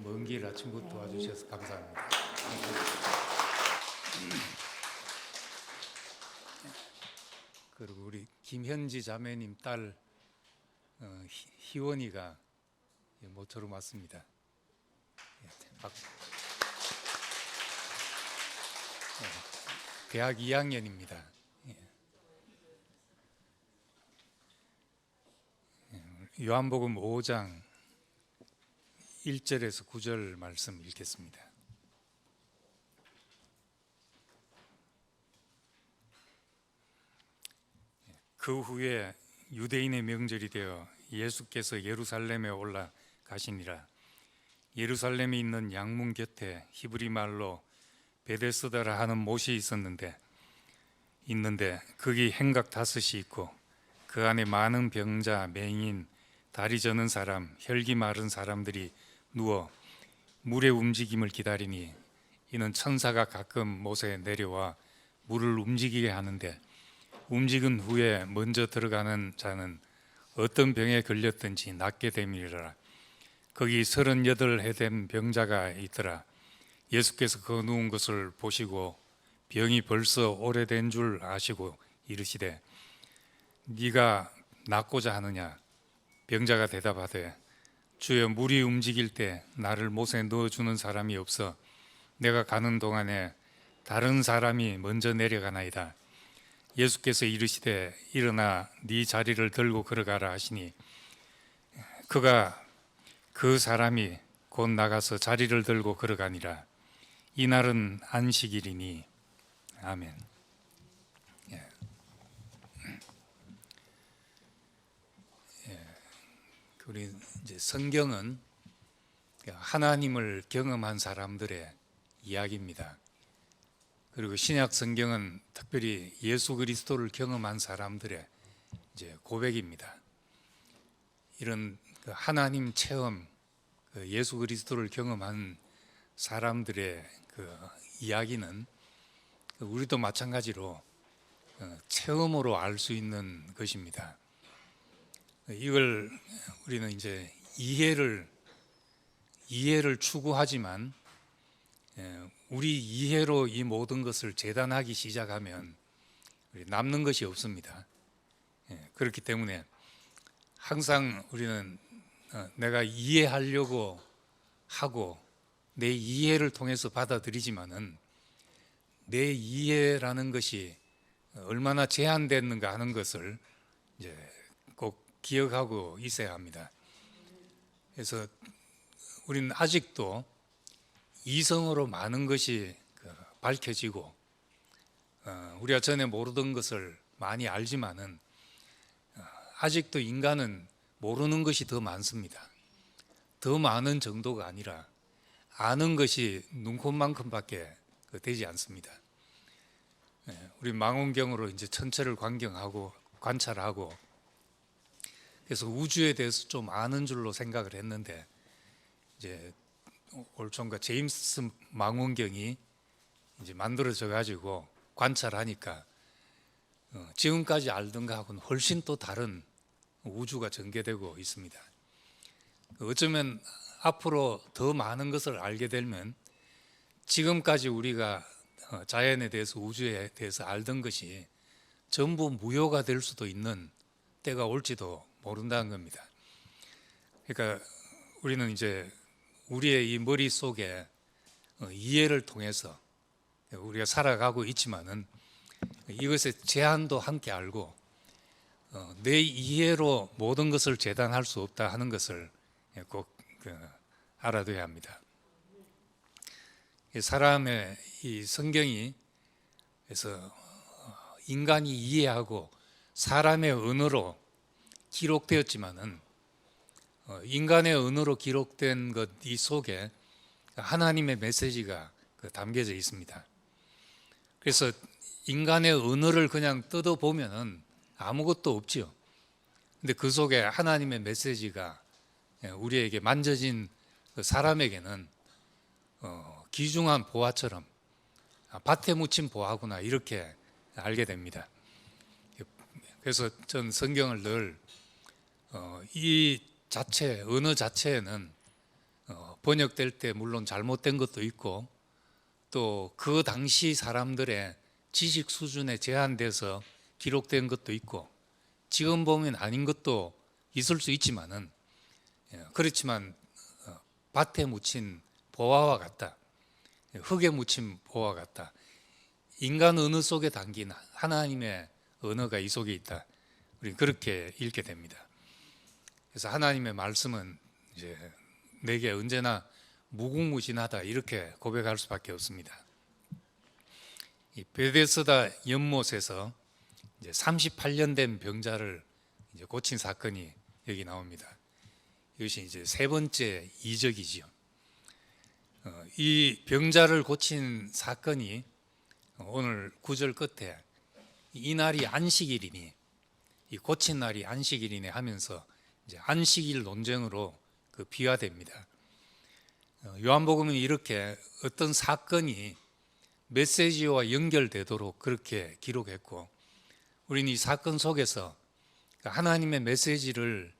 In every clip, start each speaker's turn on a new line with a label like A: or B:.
A: 먼 길 아침부터 와주셔서 감사합니다. 그리고 우리 김현지 자매님 딸 희원이가 모처럼 왔습니다. 대학 2학년입니다. 요한복음 5장 1절에서 9절 말씀 읽겠습니다. 그 후에 유대인의 명절이 되어 예수께서 예루살렘에 올라가시니라. 예루살렘에 있는 양문 곁에 히브리 말로 베데스다라 하는 못이 있는데 거기 행각 5이 있고 그 안에 많은 병자, 맹인, 다리 저는 사람, 혈기 마른 사람들이 누워 물의 움직임을 기다리니 이는 천사가 가끔 못에 내려와 물을 움직이게 하는데 움직인 후에 먼저 들어가는 자는 어떤 병에 걸렸든지 낫게 됨이라. 거기 38해 된 병자가 있더라. 예수께서 그 누운 것을 보시고 병이 벌써 오래된 줄 아시고 이르시되 네가 낫고자 하느냐? 병자가 대답하되 주여, 물이 움직일 때 나를 못에 넣어주는 사람이 없어 내가 가는 동안에 다른 사람이 먼저 내려가나이다. 예수께서 이르시되 일어나 네 자리를 들고 걸어가라 하시니 그 사람이 곧 나가서 자리를 들고 걸어가니라. 이날은 안식일이니. 아멘. 우리 이제 성경은 하나님을 경험한 사람들의 이야기입니다. 그리고 신약 성경은 특별히 예수 그리스도를 경험한 사람들의 이제 고백입니다. 이런 하나님 체험, 예수 그리스도를 경험한 사람들의 이야기는 우리도 마찬가지로 체험으로 알 수 있는 것입니다. 이걸 우리는 이제 이해를 추구하지만 우리 이해로 이 모든 것을 재단하기 시작하면 남는 것이 없습니다. 그렇기 때문에 항상 우리는 내가 이해하려고 하고 내 이해를 통해서 받아들이지만은 내 이해라는 것이 얼마나 제한됐는가 하는 것을 이제 꼭 기억하고 있어야 합니다. 그래서 우리는 아직도 이성으로 많은 것이 밝혀지고 우리가 전에 모르던 것을 많이 알지만은 아직도 인간은 모르는 것이 더 많습니다. 더 많은 정도가 아니라 아는 것이 눈곱만큼밖에 되지 않습니다. 우리 망원경으로 이제 천체를 관찰하고 그래서 우주에 대해서 좀 아는 줄로 생각을 했는데 이제 올초인가 제임스 망원경이 이제 만들어져 가지고 관찰하니까 지금까지 알던 것하고는 훨씬 또 다른 우주가 전개되고 있습니다. 어쩌면 앞으로 더 많은 것을 알게 되면 지금까지 우리가 자연에 대해서 우주에 대해서 알던 것이 전부 무효가 될 수도 있는 때가 올지도 모른다는 겁니다. 그러니까 우리는 이제 우리의 이 머릿속에 이해를 통해서 우리가 살아가고 있지만은 이것의 제한도 함께 알고 내 이해로 모든 것을 재단할 수 없다 하는 것을 꼭 알아둬야 합니다. 사람의 이 성경이 그래서 인간이 이해하고 사람의 언어로 기록되었지만은 인간의 언어로 기록된 것 이 속에 하나님의 메시지가 담겨져 있습니다. 그래서 인간의 언어를 그냥 뜯어보면은 아무것도 없지요. 근데 그 속에 하나님의 메시지가 우리에게 만져진 사람에게는 귀중한 보화처럼 밭에 묻힌 보화구나 이렇게 알게 됩니다. 그래서 전 성경을 늘 이 자체, 언어 자체에는 번역될 때 물론 잘못된 것도 있고 또 그 당시 사람들의 지식 수준에 제한돼서 기록된 것도 있고 지금 보면 아닌 것도 있을 수 있지만은 그렇지만 밭에 묻힌 보화와 같다. 흙에 묻힌 보화와 같다. 인간 언어 속에 담긴 하나님의 언어가 이 속에 있다. 우리 그렇게 읽게 됩니다. 그래서 하나님의 말씀은 이제 내게 언제나 무궁무진하다 이렇게 고백할 수밖에 없습니다. 이 베데스다 연못에서 이제 38년 된 병자를 이제 고친 사건이 여기 나옵니다. 이것이 이제 세 번째 이적이지요. 이 병자를 고친 사건이 오늘 9절 끝에 이 날이 안식일이니 이 고친 날이 안식일이네 하면서 이제 안식일 논쟁으로 그 비화됩니다. 요한복음은 이렇게 어떤 사건이 메시지와 연결되도록 그렇게 기록했고 우리는 이 사건 속에서 하나님의 메시지를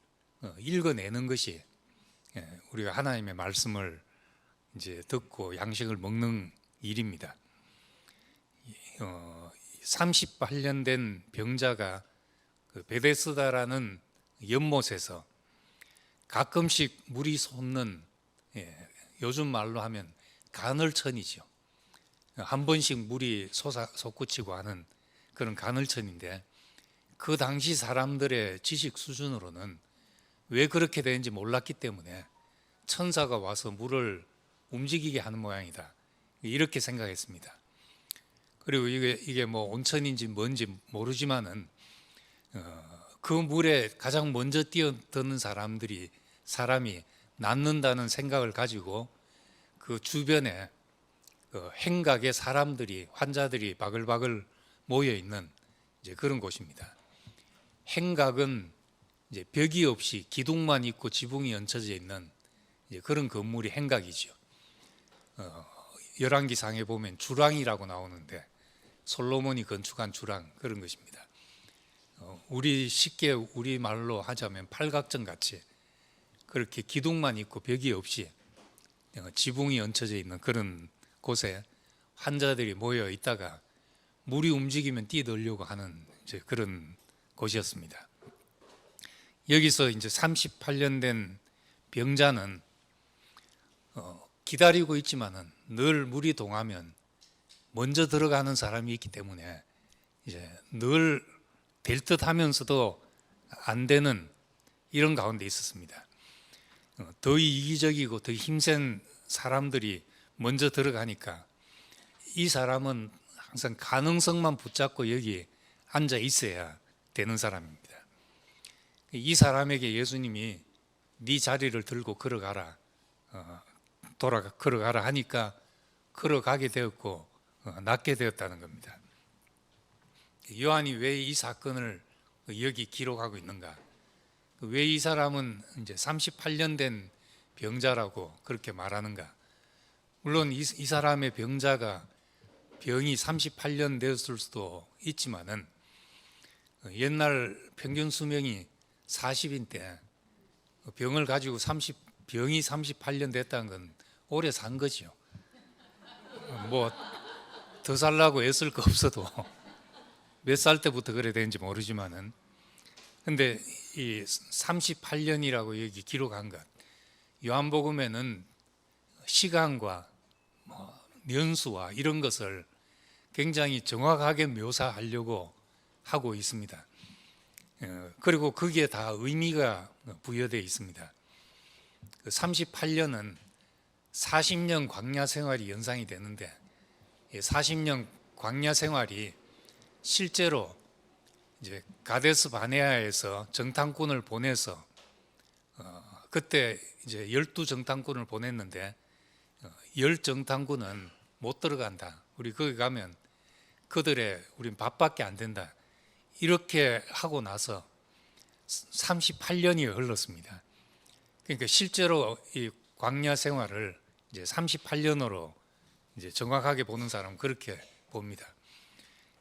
A: 읽어내는 것이 우리가 하나님의 말씀을 이제 듣고 양식을 먹는 일입니다. 38년 된 병자가 그 베데스다라는 연못에서 가끔씩 물이 솟는 요즘 말로 하면 간헐천이죠. 한 번씩 물이 솟구치고 하는 그런 간헐천인데 그 당시 사람들의 지식 수준으로는 왜 그렇게 되는지 몰랐기 때문에 천사가 와서 물을 움직이게 하는 모양이다 이렇게 생각했습니다. 그리고 이게 뭐 온천인지 뭔지 모르지만은 그 물에 가장 먼저 뛰어드는 사람이 낫는다는 생각을 가지고 그 주변에 행각의 사람들이 환자들이 바글바글 모여 있는 이제 그런 곳입니다. 행각은 이제 벽이 없이 기둥만 있고 지붕이 얹혀져 있는 이제 그런 건물이 행각이죠. 열왕기상에 보면 주랑이라고 나오는데 솔로몬이 건축한 주랑 그런 것입니다. 쉽게 우리 말로 하자면 팔각정 같이 그렇게 기둥만 있고 벽이 없이 지붕이 얹혀져 있는 그런 곳에 환자들이 모여 있다가 물이 움직이면 뛰어들려고 하는 이제 그런 곳이었습니다. 여기서 이제 38년 된 병자는 기다리고 있지만은 늘 물이 동하면 먼저 들어가는 사람이 있기 때문에 이제 늘 될 듯 하면서도 안 되는 이런 가운데 있었습니다. 더 이기적이고 더 힘센 사람들이 먼저 들어가니까 이 사람은 항상 가능성만 붙잡고 여기 앉아 있어야 되는 사람입니다. 이 사람에게 예수님이 네 자리를 들고 걸어가라 걸어가라 하니까 걸어가게 되었고 낫게 되었다는 겁니다. 요한이 왜 이 사건을 여기 기록하고 있는가? 왜 이 사람은 이제 38년 된 병자라고 그렇게 말하는가? 물론 이 사람의 병자가 병이 38년 되었을 수도 있지만은 옛날 평균 수명이 40인데 병을 가지고 병이 38년 됐다는 건 오래 산 거죠. 뭐 더 살라고 애쓸 거 없어도 몇 살 때부터 그래 되는지 모르지만은 근데 이 38년이라고 여기 기록한 것 요한복음에는 시간과 년수와 이런 것을 굉장히 정확하게 묘사하려고 하고 있습니다. 그리고 거기에 다 의미가 부여되어 있습니다. 38년은 40년 광야 생활이 연상이 되는데 40년 광야 생활이 실제로 이제 가데스 바네아에서 정탐꾼을 보내서 그때 이제 12정탐꾼을 보냈는데 10정탐꾼은 못 들어간다. 우리 거기 가면 우린 밥밖에 안 된다. 이렇게 하고 나서 38년이 흘렀습니다. 그러니까 실제로 이 광야 생활을 이제 38년으로 이제 정확하게 보는 사람은 그렇게 봅니다.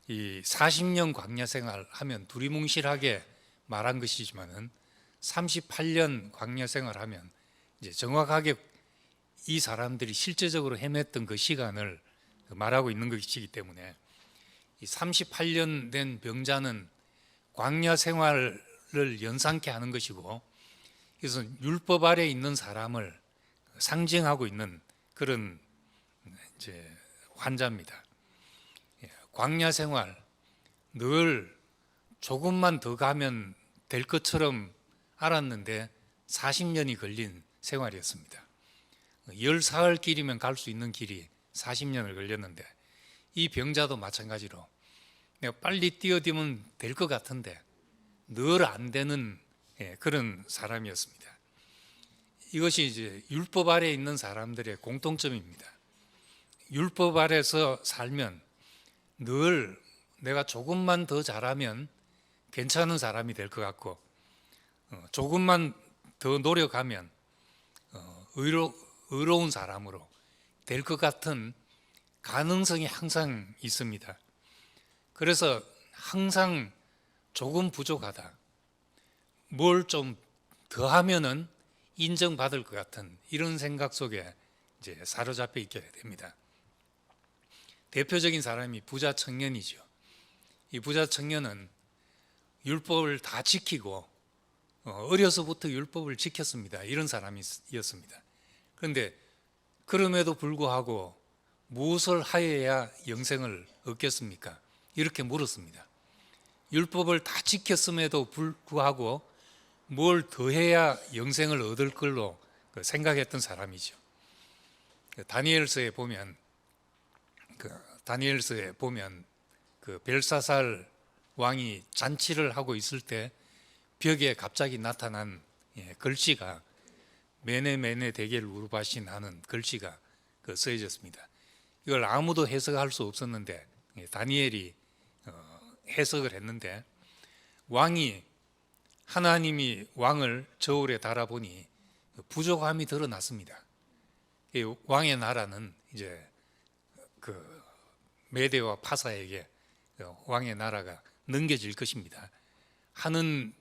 A: 이 40년 광야 생활 하면 두리뭉실하게 말한 것이지만은 38년 광야 생활 하면 이제 정확하게 이 사람들이 실제적으로 헤맸던 그 시간을 말하고 있는 것이기 때문에 이 38년 된 병자는 광야 생활을 연상케 하는 것이고, 그래서 율법 아래 있는 사람을 상징하고 있는 그런 이제 환자입니다. 광야 생활, 늘 조금만 더 가면 될 것처럼 알았는데 40년이 걸린 생활이었습니다. 10사흘 길이면 갈 수 있는 길이 40년을 걸렸는데, 이 병자도 마찬가지로 내가 빨리 뛰어들면 될 것 같은데 늘 안 되는 그런 사람이었습니다. 이것이 이제 율법 아래 있는 사람들의 공통점입니다. 율법 아래서 살면 늘 내가 조금만 더 잘하면 괜찮은 사람이 될 것 같고, 조금만 더 노력하면 의로운 사람으로 될 것 같은 가능성이 항상 있습니다. 그래서 항상 조금 부족하다, 뭘 좀 더 하면은 인정받을 것 같은 이런 생각 속에 이제 사로잡혀 있게 됩니다. 대표적인 사람이 부자 청년이죠. 이 부자 청년은 율법을 다 지키고 어려서부터 율법을 지켰습니다. 이런 사람이었습니다. 그런데 그럼에도 불구하고 무엇을 하여야 영생을 얻겠습니까? 이렇게 물었습니다. 율법을 다 지켰음에도 불구하고 뭘 더해야 영생을 얻을 걸로 생각했던 사람이죠. 다니엘서에 보면 그 벨사살 왕이 잔치를 하고 있을 때 벽에 갑자기 나타난 글씨가 메네 메네 데겔 우르바신 하는 글씨가 쓰여졌습니다. 이걸 아무도 해석할 수 없었는데 다니엘이 해석을 했는데, 하나님이 왕을 저울에 달아보니 부족함이 드러났습니다. 왕의 나라는 이제 그 메대와 파사에게 왕의 나라가 넘겨질 것입니다 하는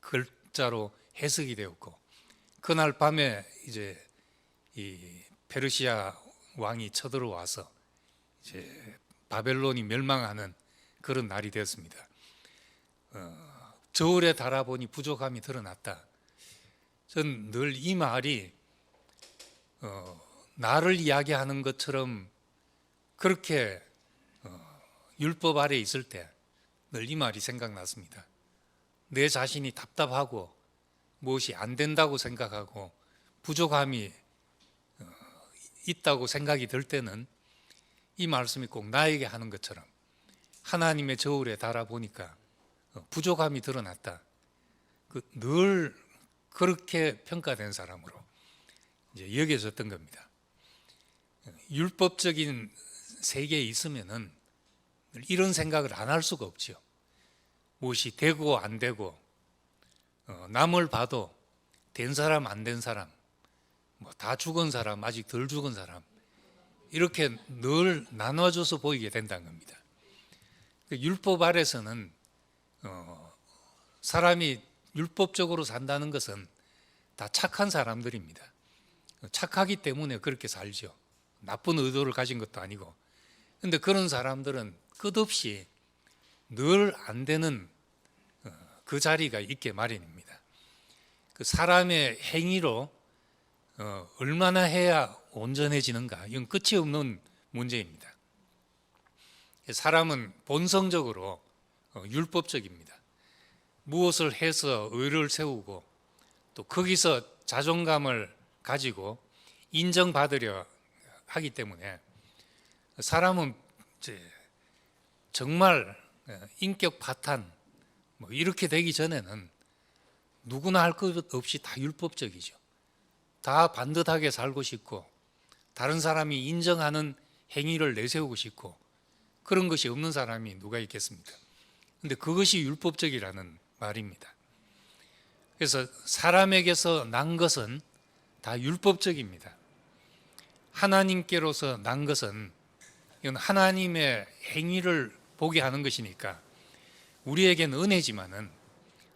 A: 글자로 해석이 되었고, 그날 밤에 이제 이 페르시아 왕이 쳐들어와서 이제 바벨론이 멸망하는 그런 날이 되었습니다. 저울에 달아보니 부족함이 드러났다. 전 늘 이 말이 나를 이야기하는 것처럼, 그렇게 율법 아래 있을 때 늘 이 말이 생각났습니다. 내 자신이 답답하고 무엇이 안 된다고 생각하고 부족함이 있다고 생각이 들 때는 이 말씀이 꼭 나에게 하는 것처럼 하나님의 저울에 달아보니까 부족함이 드러났다. 늘 그렇게 평가된 사람으로 이제 여겨졌던 겁니다. 율법적인 세계에 있으면은 이런 생각을 안 할 수가 없죠. 무엇이 되고 안 되고, 남을 봐도 된 사람 안 된 사람, 뭐 다 죽은 사람 아직 덜 죽은 사람, 이렇게 늘 나눠져서 보이게 된다는 겁니다. 율법 아래서는 사람이 율법적으로 산다는 것은 다 착한 사람들입니다. 착하기 때문에 그렇게 살죠. 나쁜 의도를 가진 것도 아니고. 그런데 그런 사람들은 끝없이 늘 안 되는 그 자리가 있게 마련입니다. 그 사람의 행위로 얼마나 해야 온전해지는가, 이건 끝이 없는 문제입니다. 사람은 본성적으로 율법적입니다. 무엇을 해서 의를 세우고 또 거기서 자존감을 가지고 인정받으려 하기 때문에, 사람은 정말 인격 파탄 이렇게 되기 전에는 누구나 할 것 없이 다 율법적이죠. 다 반듯하게 살고 싶고 다른 사람이 인정하는 행위를 내세우고 싶고, 그런 것이 없는 사람이 누가 있겠습니까? 그런데 그것이 율법적이라는 말입니다. 그래서 사람에게서 난 것은 다 율법적입니다. 하나님께로서 난 것은 이건 하나님의 행위를 보게 하는 것이니까 우리에게는 은혜지만은,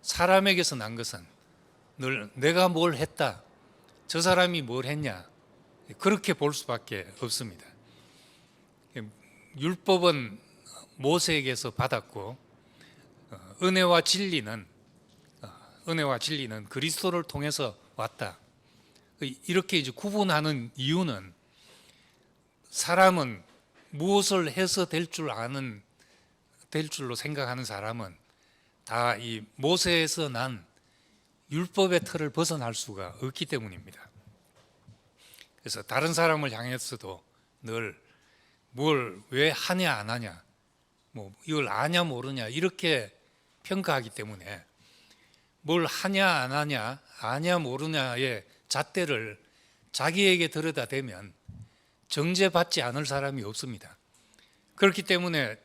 A: 사람에게서 난 것은 늘 내가 뭘 했다, 저 사람이 뭘 했냐, 그렇게 볼 수밖에 없습니다. 율법은 모세에게서 받았고 은혜와 진리는 그리스도를 통해서 왔다. 이렇게 이제 구분하는 이유는 사람은 무엇을 해서 될 줄로 생각하는 사람은 다 이 모세에서 난 율법의 틀을 벗어날 수가 없기 때문입니다. 그래서 다른 사람을 향해서도 늘 뭘 왜 하냐 안 하냐, 뭐 이걸 아냐 모르냐 이렇게 평가하기 때문에 뭘 하냐 안 하냐, 아냐 모르냐의 잣대를 자기에게 들여다 대면 정죄받지 않을 사람이 없습니다. 그렇기 때문에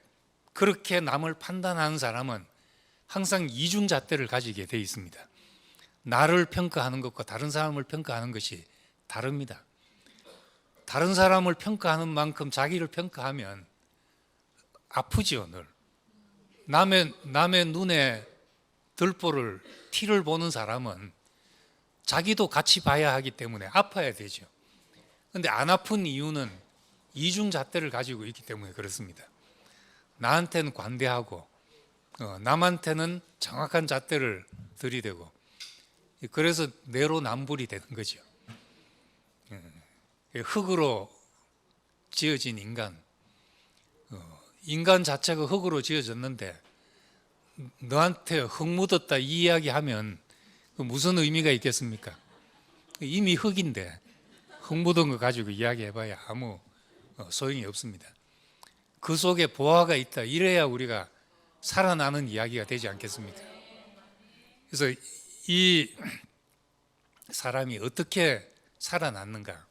A: 그렇게 남을 판단하는 사람은 항상 이중 잣대를 가지게 돼 있습니다. 나를 평가하는 것과 다른 사람을 평가하는 것이 다릅니다. 다른 사람을 평가하는 만큼 자기를 평가하면 아프지요, 늘. 남의 눈에 들보를 티를 보는 사람은 자기도 같이 봐야 하기 때문에 아파야 되죠. 그런데 안 아픈 이유는 이중 잣대를 가지고 있기 때문에 그렇습니다. 나한테는 관대하고 남한테는 정확한 잣대를 들이대고, 그래서 내로남불이 되는 거죠. 흙으로 지어진 인간 자체가 흙으로 지어졌는데 너한테 흙 묻었다 이 이야기하면 무슨 의미가 있겠습니까? 이미 흙인데 흙 묻은 거 가지고 이야기해봐야 아무 소용이 없습니다. 그 속에 보화가 있다, 이래야 우리가 살아나는 이야기가 되지 않겠습니까? 그래서 이 사람이 어떻게 살아났는가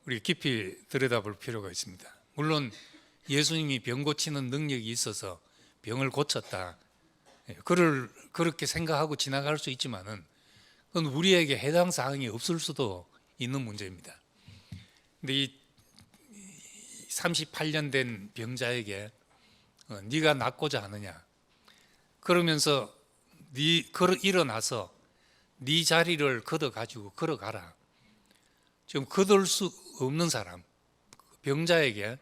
A: 우리 깊이 들여다볼 필요가 있습니다. 물론 예수님이 병 고치는 능력이 있어서 병을 고쳤다, 그렇게 생각하고 지나갈 수 있지만은 그건 우리에게 해당 사항이 없을 수도 있는 문제입니다. 근데 이 38년 된 병자에게 네가 낫고자 하느냐 그러면서 일어나서 네 자리를 걷어가지고 걸어가라. 지금 걷을 수 없는 사람, 병자에게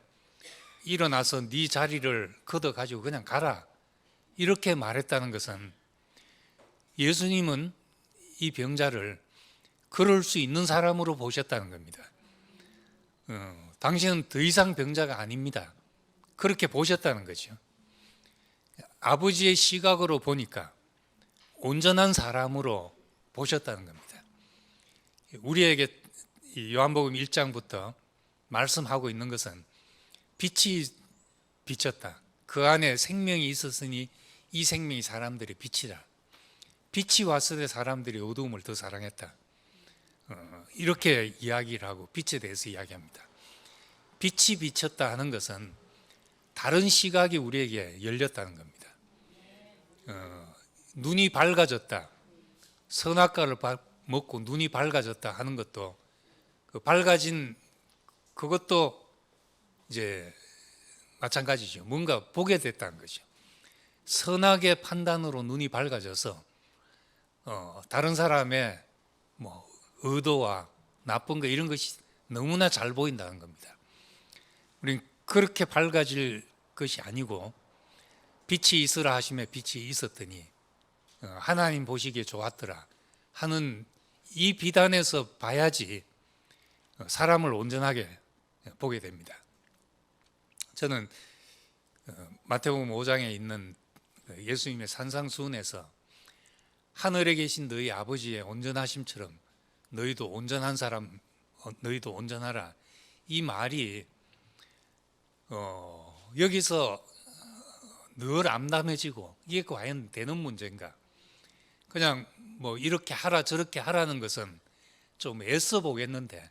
A: 일어나서 네 자리를 걷어가지고 그냥 가라, 이렇게 말했다는 것은 예수님은 이 병자를 걸을 수 있는 사람으로 보셨다는 겁니다. 당신은 더 이상 병자가 아닙니다. 그렇게 보셨다는 거죠. 아버지의 시각으로 보니까 온전한 사람으로 보셨다는 겁니다. 우리에게 요한복음 1장부터 말씀하고 있는 것은 빛이 비쳤다, 그 안에 생명이 있었으니 이 생명이 사람들의 빛이다, 빛이 왔을 때 사람들이 어두움을 더 사랑했다, 이렇게 이야기를 하고 빛에 대해서 이야기합니다. 빛이 비쳤다 하는 것은 다른 시각이 우리에게 열렸다는 겁니다. 눈이 밝아졌다, 선악과를 먹고 눈이 밝아졌다 하는 것도 밝아진 그것도 이제 마찬가지죠. 뭔가 보게 됐다는 거죠. 선악의 판단으로 눈이 밝아져서 다른 사람의 뭐 의도와 나쁜 거 이런 것이 너무나 잘 보인다는 겁니다. 우리는 그렇게 밝아질 것이 아니고 빛이 있으라 하심에 빛이 있었더니 하나님 보시기에 좋았더라 하는 이 비단에서 봐야지 사람을 온전하게 보게 됩니다. 저는 마태복음 5장에 있는 예수님의 산상수훈에서 하늘에 계신 너희 아버지의 온전하심처럼 너희도 온전한 사람, 너희도 온전하라, 이 말이 여기서 늘 암담해지고 이게 과연 되는 문제인가? 그냥 뭐 이렇게 하라 저렇게 하라는 것은 좀 애써 보겠는데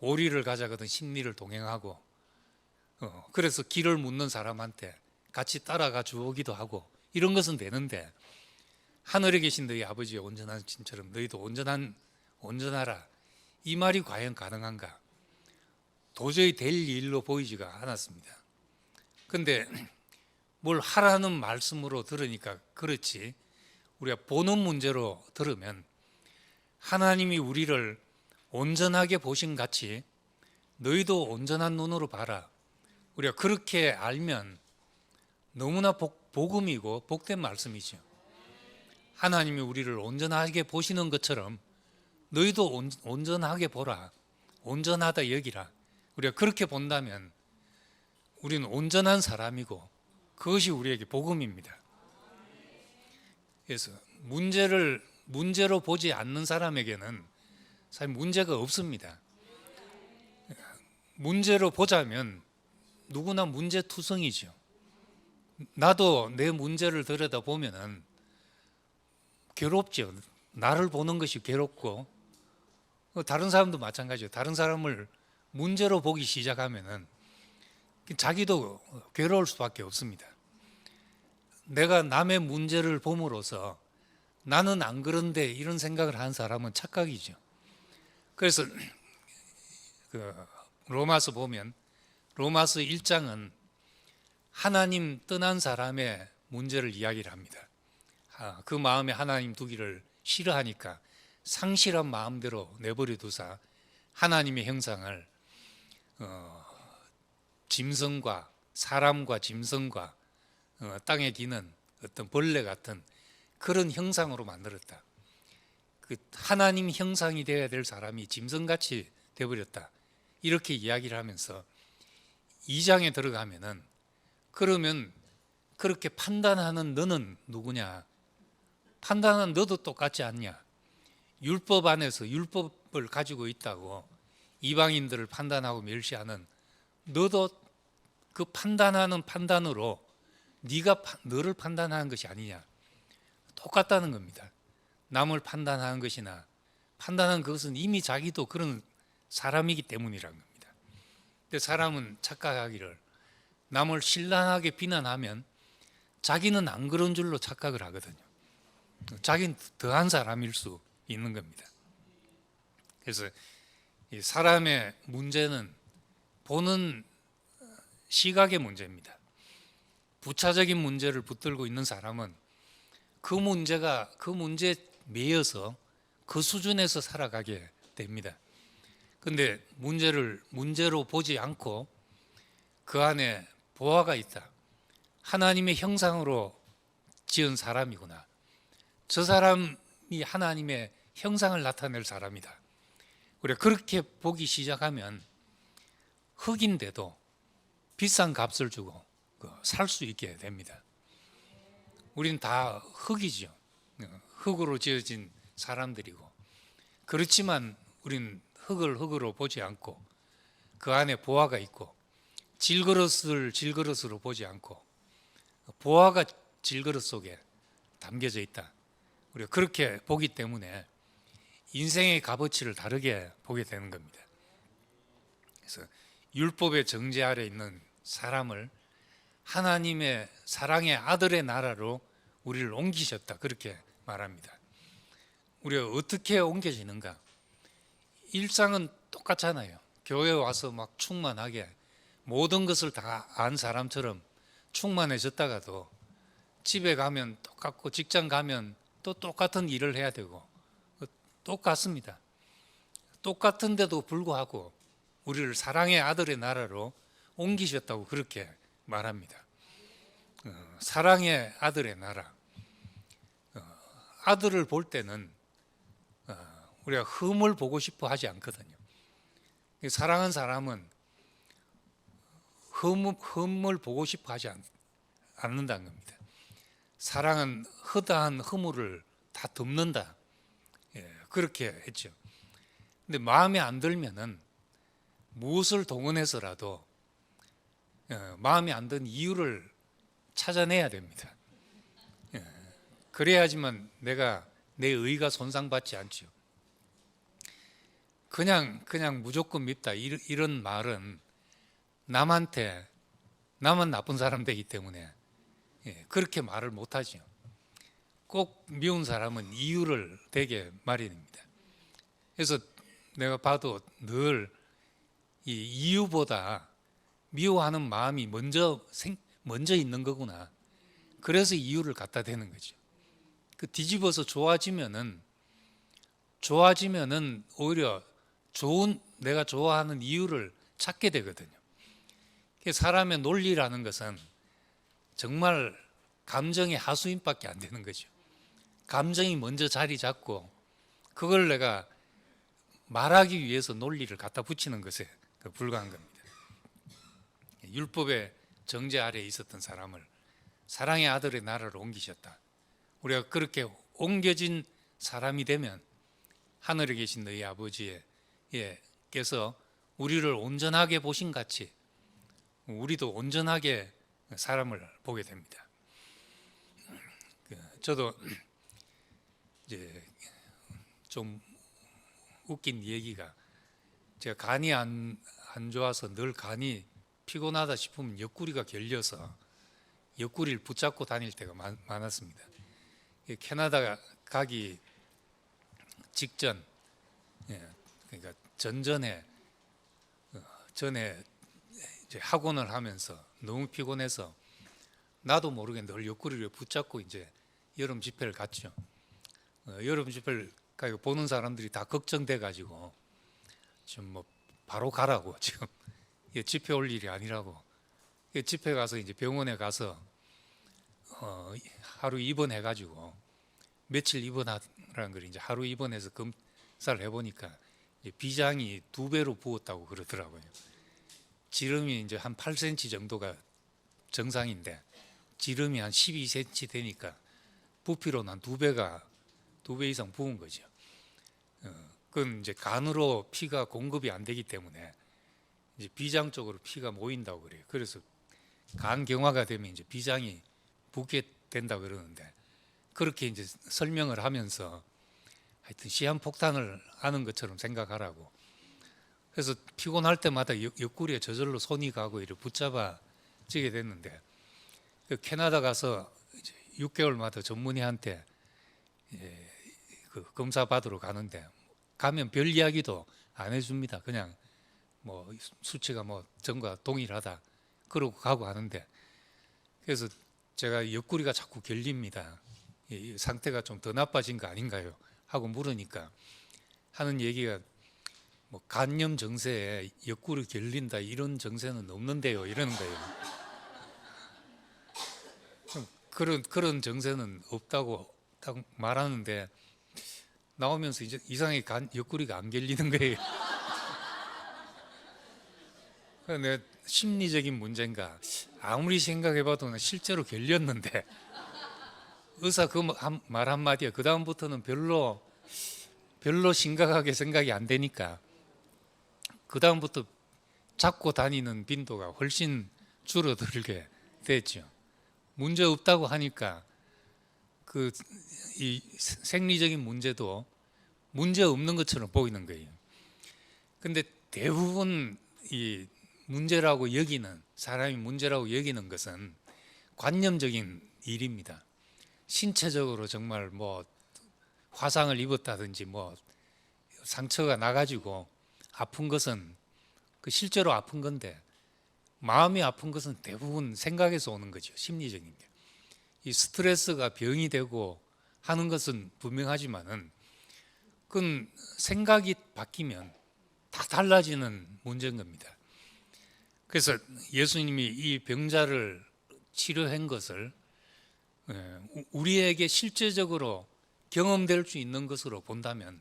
A: 오리를 가져가던 심리를 동행하고 그래서 길을 묻는 사람한테 같이 따라가 주오기도 하고 이런 것은 되는데 하늘에 계신 너희 아버지의 온전한 신처럼 너희도 온전하라, 이 말이 과연 가능한가? 도저히 될 일로 보이지가 않았습니다. 근데 뭘 하라는 말씀으로 들으니까 그렇지, 우리가 보는 문제로 들으면 하나님이 우리를 온전하게 보신 같이 너희도 온전한 눈으로 봐라. 우리가 그렇게 알면 너무나 복음이고 복된 말씀이죠. 하나님이 우리를 온전하게 보시는 것처럼 너희도 온전하게 보라. 온전하다 여기라. 우리가 그렇게 본다면 우리는 온전한 사람이고 그것이 우리에게 복음입니다. 그래서 문제로 보지 않는 사람에게는 사실 문제가 없습니다. 문제로 보자면 누구나 문제투성이죠. 나도 내 문제를 들여다보면은 괴롭죠. 나를 보는 것이 괴롭고 다른 사람도 마찬가지예요. 다른 사람을 문제로 보기 시작하면은 자기도 괴로울 수밖에 없습니다. 내가 남의 문제를 봄으로써 나는 안 그런데 이런 생각을 하는 사람은 착각이죠. 그래서 로마서 보면 로마서 1장은 하나님 떠난 사람의 문제를 이야기를 합니다. 그 마음에 하나님 두기를 싫어하니까 상실한 마음대로 내버려 두사 하나님의 형상을 짐승과 사람과 짐승과 땅에 기는 어떤 벌레 같은 그런 형상으로 만들었다. 그 하나님 형상이 되어야 될 사람이 짐승같이 되어버렸다. 이렇게 이야기를 하면서 2장에 들어가면은 그러면 그렇게 판단하는 너는 누구냐? 판단하는 너도 똑같지 않냐? 율법 안에서 율법을 가지고 있다고 이방인들을 판단하고 멸시하는 너도 그 판단하는 판단으로 네가 너를 판단하는 것이 아니냐? 똑같다는 겁니다. 남을 판단하는 것이나 판단하는 그것은 이미 자기도 그런 사람이기 때문이라는 겁니다. 근데 사람은 착각하기를 남을 신랄하게 비난하면 자기는 안 그런 줄로 착각을 하거든요. 자기는 더한 사람일 수 있는 겁니다. 그래서 이 사람의 문제는 보는 시각의 문제입니다. 부차적인 문제를 붙들고 있는 사람은 그 문제에 매여서 그 수준에서 살아가게 됩니다. 그런데 문제로 보지 않고 그 안에 보화가 있다. 하나님의 형상으로 지은 사람이구나. 저 사람이 하나님의 형상을 나타낼 사람이다. 우리가 그렇게 보기 시작하면 흙인데도 비싼 값을 주고 살 수 있게 됩니다. 우리는 다 흙이죠. 흙으로 지어진 사람들이고 그렇지만 우리는 흙을 흙으로 보지 않고 그 안에 보화가 있고 질그릇을 질그릇으로 보지 않고 보화가 질그릇 속에 담겨져 있다. 우리가 그렇게 보기 때문에 인생의 값어치를 다르게 보게 되는 겁니다. 그래서 율법의 정죄 아래 있는 사람을 하나님의 사랑의 아들의 나라로 우리를 옮기셨다. 그렇게 말합니다. 우리가 어떻게 옮겨지는가? 일상은 똑같잖아요. 교회 와서 막 충만하게 모든 것을 다 안 사람처럼 충만해졌다가도 집에 가면 똑같고 직장 가면 또 똑같은 일을 해야 되고 똑같습니다. 똑같은데도 불구하고 우리를 사랑의 아들의 나라로 옮기셨다고 그렇게 말합니다. 사랑의 아들의 나라. 아들을 볼 때는 우리가 흠을 보고 싶어 하지 않거든요. 사랑하는 사람은 흠을 보고 싶어 하지 않는다는 겁니다. 사랑은 허다한 허물을 다 덮는다. 그렇게 했죠. 근데 마음에 안 들면은 무엇을 동원해서라도 마음에 안 든 이유를 찾아내야 됩니다. 그래야지만 내 의가 손상받지 않죠. 그냥 무조건 밉다 이런 말은 남은 나쁜 사람 되기 때문에 그렇게 말을 못하죠. 꼭 미운 사람은 이유를 대게 마련입니다. 그래서 내가 봐도 늘 이 이유보다 미워하는 마음이 먼저 있는 거구나. 그래서 이유를 갖다 대는 거죠. 그 뒤집어서 좋아지면은 오히려 내가 좋아하는 이유를 찾게 되거든요. 사람의 논리라는 것은 정말 감정의 하수인밖에 안 되는 거죠. 감정이 먼저 자리 잡고 그걸 내가 말하기 위해서 논리를 갖다 붙이는 것에 불과한 겁니다. 율법의 정죄 아래에 있었던 사람을 사랑의 아들의 나라로 옮기셨다. 우리가 그렇게 옮겨진 사람이 되면 하늘에 계신 너희 아버지께서 우리를 온전하게 보신 같이 우리도 온전하게 사람을 보게 됩니다. 저도 이제 좀 웃긴 얘기가, 제가 간이 안 좋아서 늘 간이 피곤하다 싶으면 옆구리가 결려서 옆구리를 붙잡고 다닐 때가 많았습니다. 캐나다 가기 직전, 그러니까 전에 이제 학원을 하면서 너무 피곤해서 나도 모르게 늘 옆구리를 붙잡고 이제 여름 집회를 갔죠. 여름 집회를 보는 사람들이 다 걱정돼 가지고 지금 뭐 바로 가라고, 지금 집회 올 일이 아니라고. 집회 가서 이제 병원에 가서 하루 입원해 가지고 며칠 입원하라는 걸 이제 하루 입원해서 검사를 해보니까 이제 비장이 2배로 부었다고 그러더라고요. 지름이 이제 한 8cm 정도가 정상인데 지름이 한 12cm 되니까 부피로는 한 2배 이상 부은 거죠. 그건 이제 간으로 피가 공급이 안 되기 때문에 이제 비장 쪽으로 피가 모인다고 그래요. 그래서 간 경화가 되면 이제 비장이 붓게 된다 그러는데, 그렇게 이제 설명을 하면서 하여튼 시한폭탄을 하는 것처럼 생각하라고. 그래서 피곤할 때마다 옆구리에 저절로 손이 가고 이렇게 붙잡아지게 됐는데, 캐나다 가서 이제 6개월마다 전문의한테 그 검사 받으러 가는데 가면 별 이야기도 안 해줍니다. 그냥 뭐 수치가 뭐 전과 동일하다 그러고 가고 하는데, 그래서 제가 옆구리가 자꾸 결립니다. 이 상태가 좀 더 나빠진 거 아닌가요? 하고 물으니까 하는 얘기가 뭐 간염 증세에 옆구리 결린다 이런 증세는 없는데요, 이러는 거예요. 그런 증세는 없다고 딱 말하는데 나오면서 이제 이상하게 옆구리가 안 결리는 거예요. 내 심리적인 문제인가, 아무리 생각해봐도 실제로 결렸는데 의사 그 말 한마디에 그 다음부터는 별로 심각하게 생각이 안 되니까 그 다음부터 잡고 다니는 빈도가 훨씬 줄어들게 됐죠. 문제 없다고 하니까 이 생리적인 문제도 문제 없는 것처럼 보이는 거예요. 근데 대부분 이 문제라고 여기는, 사람이 문제라고 여기는 것은 관념적인 일입니다. 신체적으로 정말 뭐 화상을 입었다든지 뭐 상처가 나가지고 아픈 것은 실제로 아픈 건데, 마음이 아픈 것은 대부분 생각에서 오는 거죠. 심리적인 게. 이 스트레스가 병이 되고 하는 것은 분명하지만은 그건 생각이 바뀌면 다 달라지는 문제인 겁니다. 그래서 예수님이 이 병자를 치료한 것을 우리에게 실제적으로 경험될 수 있는 것으로 본다면,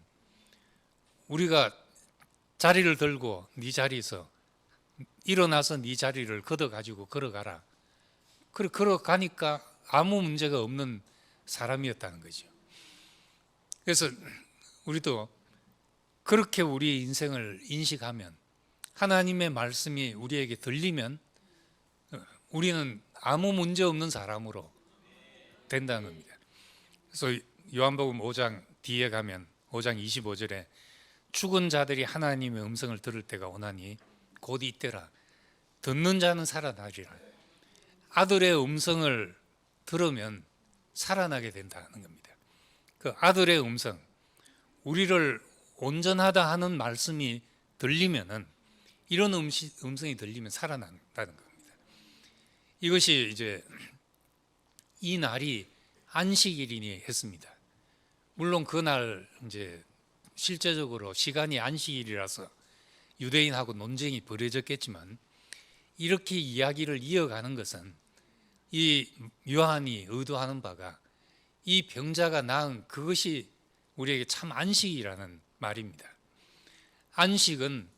A: 우리가 자리를 들고 네 자리에서 일어나서 네 자리를 걷어가지고 걸어가라, 걸어가니까 아무 문제가 없는 사람이었다는 거죠. 그래서 우리도 그렇게 우리의 인생을 인식하면, 하나님의 말씀이 우리에게 들리면 우리는 아무 문제 없는 사람으로 된다는 겁니다. 그래서 요한복음 5장 뒤에 가면 5장 25절에 죽은 자들이 하나님의 음성을 들을 때가 오나니 곧 이때라. 듣는 자는 살아나리라. 아들의 음성을 들으면 살아나게 된다는 겁니다. 그 아들의 음성, 우리를 온전하다 하는 말씀이 들리면은, 이런 음성이 들리면 살아난다는 겁니다. 이것이 이제 이 날이 안식일이니 했습니다. 물론 그날 이제 실제적으로 시간이 안식일이라서 유대인하고 논쟁이 벌어졌겠지만 이렇게 이야기를 이어가는 것은 이 요한이 의도하는 바가 이 병자가 나은 그것이 우리에게 참 안식이라는 말입니다. 안식은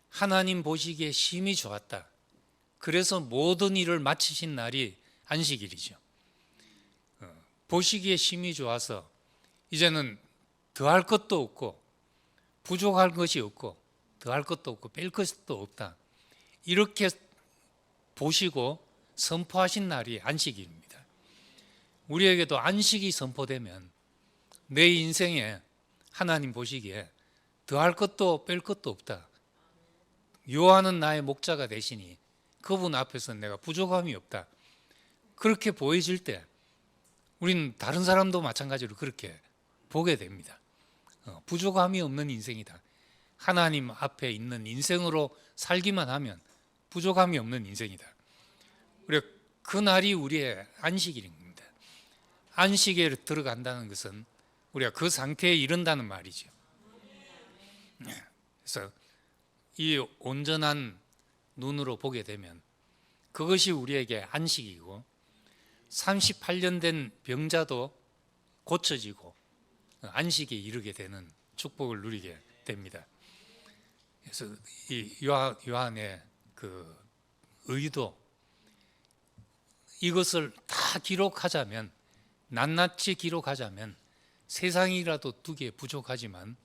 A: 하나님 보시기에 심히 좋았다. 그래서 모든 일을 마치신 날이 안식일이죠. 보시기에 심히 좋아서 이제는 더할 것도 없고 부족할 것이 없고 더할 것도 없고 뺄 것도 없다. 이렇게 보시고 선포하신 날이 안식일입니다. 우리에게도 안식이 선포되면 내 인생에 하나님 보시기에 더할 것도 뺄 것도 없다. 요한은 나의 목자가 되시니 그분 앞에서 내가 부족함이 없다. 그렇게 보여질 때 우리는 다른 사람도 마찬가지로 그렇게 보게 됩니다. 부족함이 없는 인생이다. 하나님 앞에 있는 인생으로 살기만 하면 부족함이 없는 인생이다. 우리가 그날이 우리의 안식일입니다. 안식에 들어간다는 것은 우리가 그 상태에 이른다는 말이죠. 그래서 이 온전한 눈으로 보게 되면 그것이 우리에게 안식이고 38년 된 병자도 고쳐지고 안식에 이르게 되는 축복을 누리게 됩니다. 그래서 이 요한의 그 의도, 이것을 다 기록하자면, 낱낱이 기록하자면 세상이라도 두개 부족하지만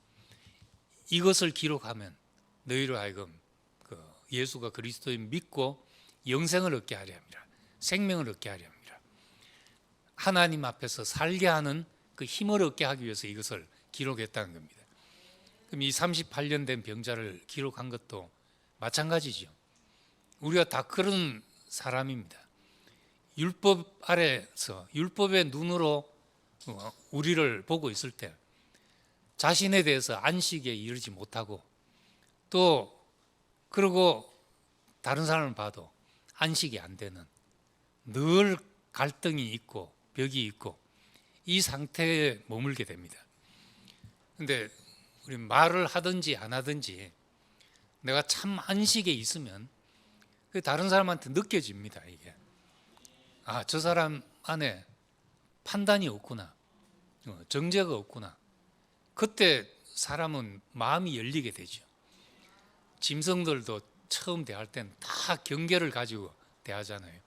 A: 이것을 기록하면 너희로 하여금 그 예수가 그리스도인 믿고 영생을 얻게 하려 함이라. 생명을 얻게 하려 함이라. 하나님 앞에서 살게 하는 그 힘을 얻게 하기 위해서 이것을 기록했다는 겁니다. 그럼 이 38년 된 병자를 기록한 것도 마찬가지죠. 우리가 다 그런 사람입니다. 율법 아래서 율법의 눈으로 우리를 보고 있을 때 자신에 대해서 안식에 이르지 못하고 또 그리고 다른 사람을 봐도 안식이 안 되는 늘 갈등이 있고 벽이 있고 이 상태에 머물게 됩니다. 그런데 우리 말을 하든지 안 하든지 내가 참 안식에 있으면 다른 사람한테 느껴집니다. 이게 저 사람 안에 판단이 없구나, 정죄가 없구나. 그때 사람은 마음이 열리게 되죠. 짐승들도 처음 대할 땐 다 경계를 가지고 대하잖아요.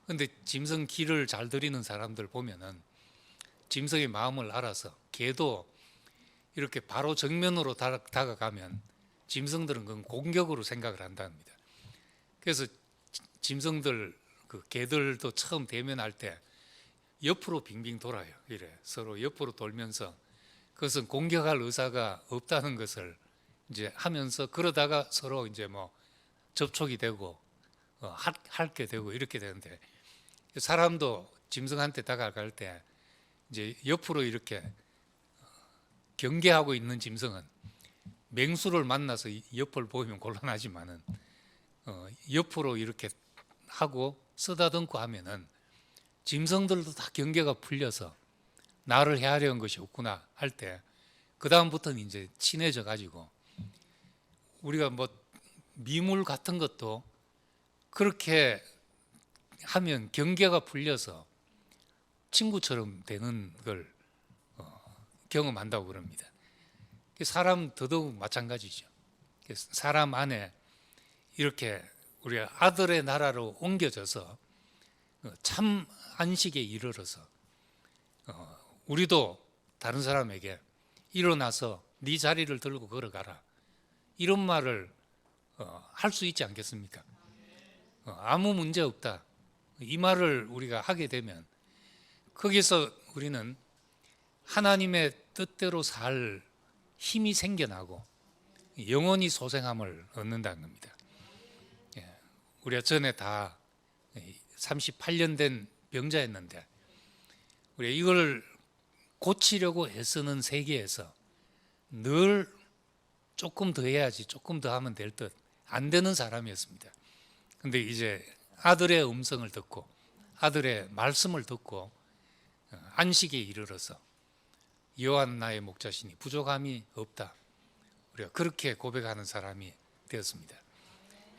A: 그런데 짐승 길을 잘 들이는 사람들 보면은 짐승의 마음을 알아서 개도 이렇게 바로 정면으로 다가가면 짐승들은 그건 공격으로 생각을 한답니다. 그래서 짐승들, 그 개들도 처음 대면할 때 옆으로 빙빙 돌아요. 이래 서로 옆으로 돌면서 그것은 공격할 의사가 없다는 것을 이제 하면서 그러다가 서로 이제 뭐 접촉이 되고 핥게 되고 이렇게 되는데 사람도 짐승한테 다가갈 때 이제 옆으로 이렇게 경계하고 있는 짐승은 맹수를 만나서 옆을 보이면 곤란하지만은 옆으로 이렇게 하고 쓰다듬고 하면은 짐승들도 다 경계가 풀려서 나를 헤아려는 것이 없구나 할 때 그 다음부터는 이제 친해져 가지고 우리가 뭐 미물 같은 것도 그렇게 하면 경계가 풀려서 친구처럼 되는 걸 경험한다고 그럽니다. 사람 더더욱 마찬가지죠. 사람 안에 이렇게 우리가 아들의 나라로 옮겨져서 참 안식에 이르러서 우리도 다른 사람에게 일어나서 네 자리를 들고 걸어가라 이런 말을 할 수 있지 않겠습니까? 아무 문제 없다 이 말을 우리가 하게 되면 거기서 우리는 하나님의 뜻대로 살 힘이 생겨나고 영원히 소생함을 얻는다는 겁니다. 우리가 전에 다 38년 된 병자였는데 우리가 이걸 고치려고 애쓰는 세계에서 늘 조금 더 해야지 조금 더 하면 될 듯 안 되는 사람이었습니다. 그런데 이제 아들의 음성을 듣고 아들의 말씀을 듣고 안식에 이르러서 요한 나의 목자시니 부족함이 없다. 우리가 그렇게 고백하는 사람이 되었습니다.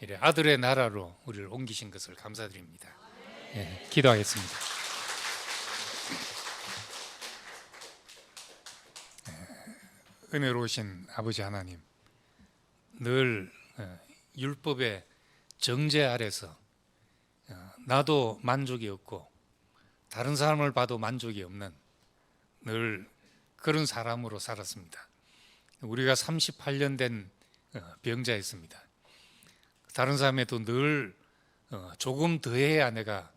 A: 이래 아들의 나라로 우리를 옮기신 것을 감사드립니다. 예, 기도하겠습니다. 은혜로우신 아버지 하나님, 늘 율법의 정죄 아래서 나도 만족이 없고 다른 사람을 봐도 만족이 없는 늘 그런 사람으로 살았습니다. 우리가 38년 된 병자였습니다. 다른 사람에도 늘 조금 더 해야 내가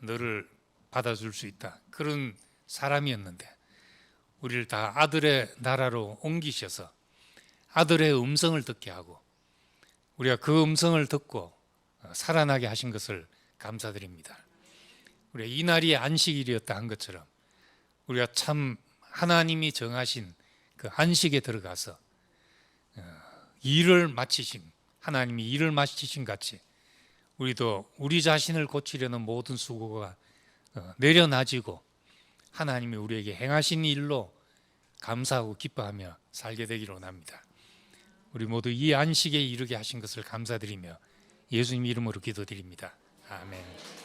A: 너를 받아줄 수 있다, 그런 사람이었는데 우리를 다 아들의 나라로 옮기셔서 아들의 음성을 듣게 하고 우리가 그 음성을 듣고 살아나게 하신 것을 감사드립니다. 우리가 이 날이 안식일이었다 한 것처럼 우리가 참 하나님이 정하신 그 안식에 들어가서 일을 마치신, 하나님이 일을 마치신 같이 우리도 우리 자신을 고치려는 모든 수고가 내려놔지고 하나님이 우리에게 행하신 일로 감사하고 기뻐하며 살게 되기를 원합니다. 우리 모두 이 안식에 이르게 하신 것을 감사드리며 예수님 이름으로 기도드립니다. 아멘.